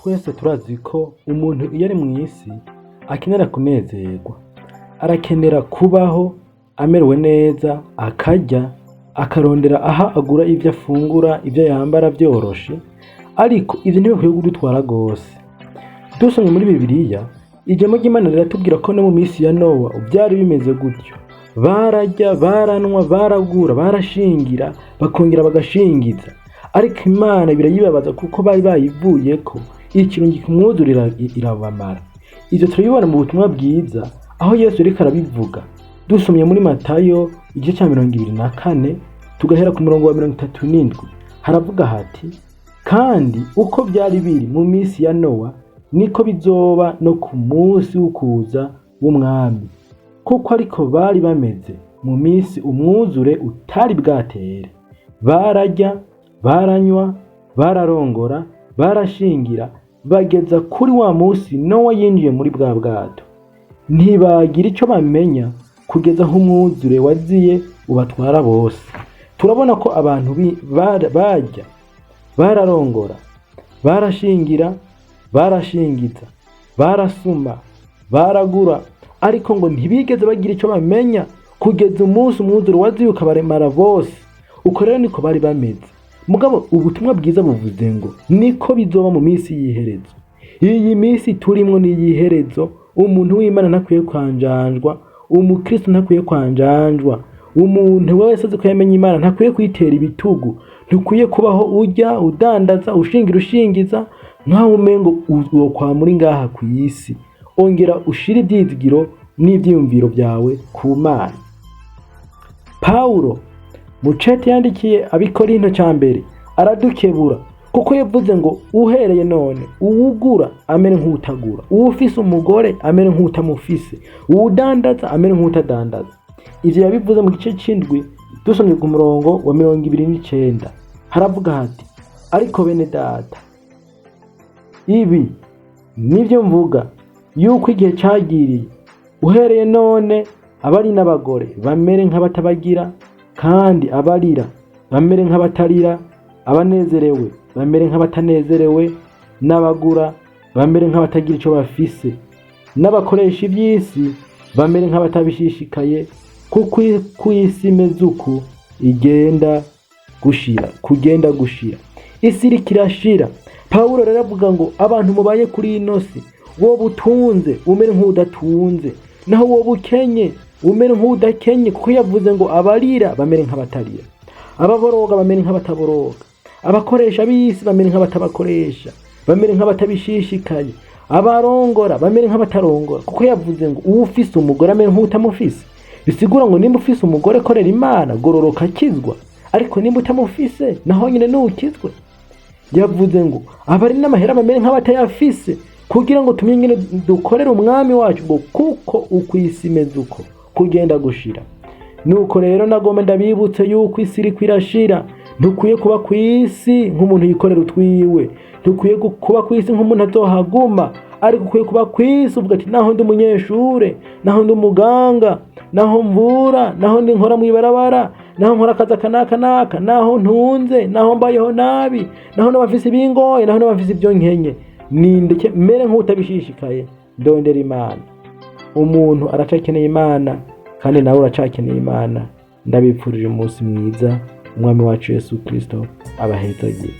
Twese turazi ko umuntu iyo ari mw'isi akenera kunezerwa, arakenera kubaho amerewe neza, akarya, akarondera aho agura ivyo afungura, ivyo yambara vyoroshe, ariko ivyo ntibikwiye kudutwara gose. Dusomye muri Bibiliya, ijambo ry'Imana riratubwira ko no mu misi ya Nowa vyari bimeze gutyo. Bararya, baranwa, baragura, barashingira, bakongera bagashingiza. Ariko Imana birayibabaza kuko bari bayivuyeko, ikirungi kumwuzurira irabamara. Ivyo turabibona mu butumwa bwiza, aho Yesu ariko arabivuga. Dusomye muri Matayo igice ca 24 tugahera ku murongo wa 37, haravuga hati: kandi uko vyari biri mu misi ya Nowa, niko bizoba no ku munsi w'ukuza w'umwami. Kuko ariko bari bameze mu misi umwuzure utari bwatere. Bararya, baranywa, bararongora, barashingira, bageza kuri wa musi Nowa yinjiye muri bwa bwato. Ntibagira ico bamenya kugeza aho umwuzure waziye ubatwara bose. Turabona ko abantu barya, bararongora, barashingira, barashingiza, barasuma, baragura, ariko ngo ntibigeze bagira ico bamenya kugeza umunsi umwuzure waziye ukabaremara bose. Uko rero niko bari bameze. Mugabo ubutumwa bwiza buvuze ngo niko bizoba mu misi y'iherezo. Iyi misi turimwo ni y'iherezo. Umuntu w'Imana ntakwiye kwanjanjwa, umukristo ntakwiye kwanjanjwa, umuntu wese azi ko yamenye Imana ntakwiye kwitera ibitugu, ntukwiye kubaho urya, udandaza, ushingiza nkaho umengo kwa muri ngaha ku isi. Ongera ushire ivyizigiro n'ivyiyumviro vyawe ku Mana. Paulo mu cete yandikiye Abikorinto ca mbere aradukebura, kuko yavuze ngo uhereye none uwugura amere nk'utagura, uwufise umugore amere nk'utamufise, uwudandaza amere nk'utadandaza. Ivyo yabivuze mu gice c'indwi dusomye ku murongo wa 29, haravuga hati: ariko bene data, ibi nivyo mvuga yuko igihe cagiriye, uhereye none abari n'abagore bamere nk'abatabagira, kandi abarira bamere nk'abatarira, abanezerewe bamere nk'abatanezerewe, n'abagura bamere nk'abatagira ico bafise, n'abakoresha ivy'isi bamere nk'abatabishishikaye, kuko kw'isi imeze uku igenda gushira. Isi iriko irashira. Paulo rero avuga ngo abantu mubaye kuri ino si, wowe utunze umere nk'udatunze, naho wowe ukenye umere nk'udakenye, kuko yavuze ngo abarira bamere nk'abatarira, ababoroga bamere nk'abataboroga, abakoresha b'isi bamere nk'abatabakoresha, bamere nk'abatabishishikaye, abarongora bamere nk'abatarongora, kuko yavuze ngo uwufise umugore amere nk'utamufise. Bisigura ngo nimba ufise umugore korera Imana, gororoka akizwa, ariko nimba utamufise naho nyine ntukizwe. Yavuze ngo abari n'amahera bamere nk'abatayafise, kugira ngo tumenye ingene dukorera umwami wacu, ngo kuko ukw'isi imeze uko kugenda gushira. Nuko rero nagomba ndabibutse yuko isi iriko irashira. Ntukwiye kuba kw'isi nk'umuntu yikorera utwiwe, ntukwiye kuba kw'isi nk'umuntu azohaguma, ariko ukwiye kuba kw'isi uvuga ati: naho ndi umunyeshure, naho ndi umuganga, naho mvura, naho ndi nkora mw'ibarabara, naho nkora akazi kanaka, naho ntunze, naho mbayeho nabi, naho n'abafise ibingoye, naho n'abafise ibyo nkenye, nindeke mere nk'utabishishikaye, ndondera Imana. Umuntu aracakeneye Imana, kandi nawe uracakeneye Imana. Ndabipfurije umunsi mwiza. Umwami wacu Yesu Kristo abahezagiye.